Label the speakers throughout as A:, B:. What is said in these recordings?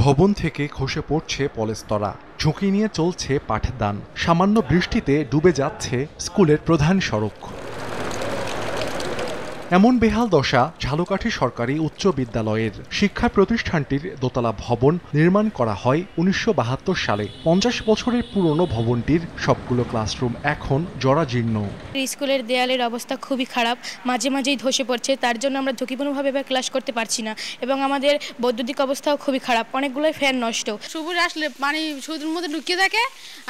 A: ভবন থেকে খসে পড়ছে পলেস্তরা, ঝুঁকি নিয়ে চলছে পাঠদান। সামান্য বৃষ্টিতে ডুবে যাচ্ছে স্কুলের প্রধান সড়ক। এমন বেহাল দশা ঝালকাঠি সরকারি উচ্চ বিদ্যালয়ের। শিক্ষা প্রতিষ্ঠানটির দোতলা ভবন নির্মাণ করা হয় ১৯৭২ সালে। ৫০ বছরের পুরনো ভবনটির সবগুলো ক্লাসরুম এখন জরাজীর্ণ।
B: স্কুলের দেয়ালের অবস্থা খুবই খারাপ, মাঝে মাঝেই ধসে পড়ছে। তার জন্য আমরা ঝুঁকিপূর্ণভাবে ক্লাস করতে পারছি না এবং আমাদের বৈদ্যুতিক অবস্থাও খুবই খারাপ, অনেকগুলোই ফ্যান নষ্ট।
C: সুপুরে আসলে পানি সমুদ্রের মধ্যে ঢুকিয়ে থাকে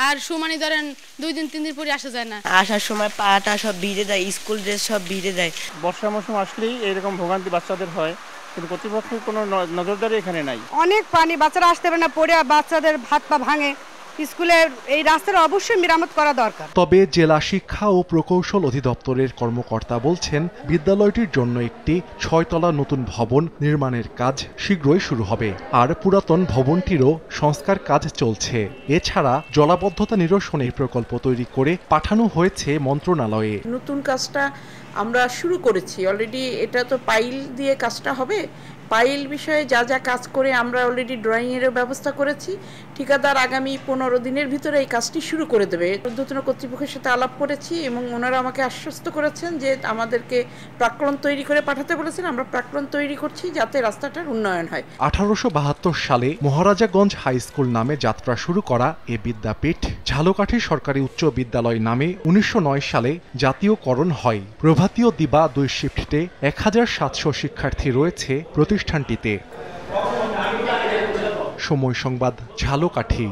C: আর সুমানি ধরেন 2 দিন 3 দিন পরে আসা যায় না।
D: আসার সময় পাটা সব ভিজে যায়, স্কুল ড্রেস সব ভিজে যায়।
E: বর্ষা মৌসুম আসলেই এরকম ভোগান্তি বাচ্চাদের হয়, কিন্তু কর্তৃপক্ষের কোনো নজরদারি এখানে নাই।
F: অনেক পানি, বাচ্চারা আসতে পারে না, পড়ে বাচ্চাদের হাত পা ভাঙে। স্কুলের এই রাস্তার অবশ্যই মেরামত করা দরকার।
A: তবে জেলা শিক্ষা ও প্রকৌশল অধিদপ্তরের কর্মকর্তা বলছেন, বিদ্যালয়টির জন্য একটি 6 তলা নতুন ভবন নির্মাণের কাজ শীঘ্রই শুরু হবে, আর পুরাতন ভবনটিরও সংস্কার কাজ চলছে। এছাড়া জলাবদ্ধতা নিরসনের প্রকল্প তৈরি করে পাঠানো হয়েছে মন্ত্রণালয়ে।
G: নতুন কাজটা আমরা শুরু করেছি অলরেডি। এটা তো পাইল দিয়ে কাজটা হবে। পাইল বিষয়ে যা যা কাজ করে আমরা অলরেডি ড্রয়িংয়েরও ব্যবস্থা করেছি। ঠিকাদার আগামী 15 দিনের ভিতরে এই কাজটি শুরু করে দেবে। ঊর্ধ্বতন কর্তৃপক্ষের সাথে আলাপ করেছি এবং ওনারা আমাকে আশ্বস্ত করেছেন যে আমাদেরকে প্রাক্কলন তৈরি করে পাঠাতে বলেছেন। আমরা প্রাক্কলন তৈরি করছি যাতে রাস্তাটার উন্নয়ন হয়।
A: 1872 সালে মহারাজাগঞ্জ হাই স্কুল নামে যাত্রা শুরু করা এ বিদ্যাপীঠ ঝালকাঠি সরকারি উচ্চ বিদ্যালয় নামে 1909 সালে জাতীয়করণ হয়। প্রভাতীয় দিবা 2 শিফটে 1700 শিক্ষার্থী রয়েছে প্রতিষ্ঠানটিতে। সময় সংবাদ, ঝালকাঠি।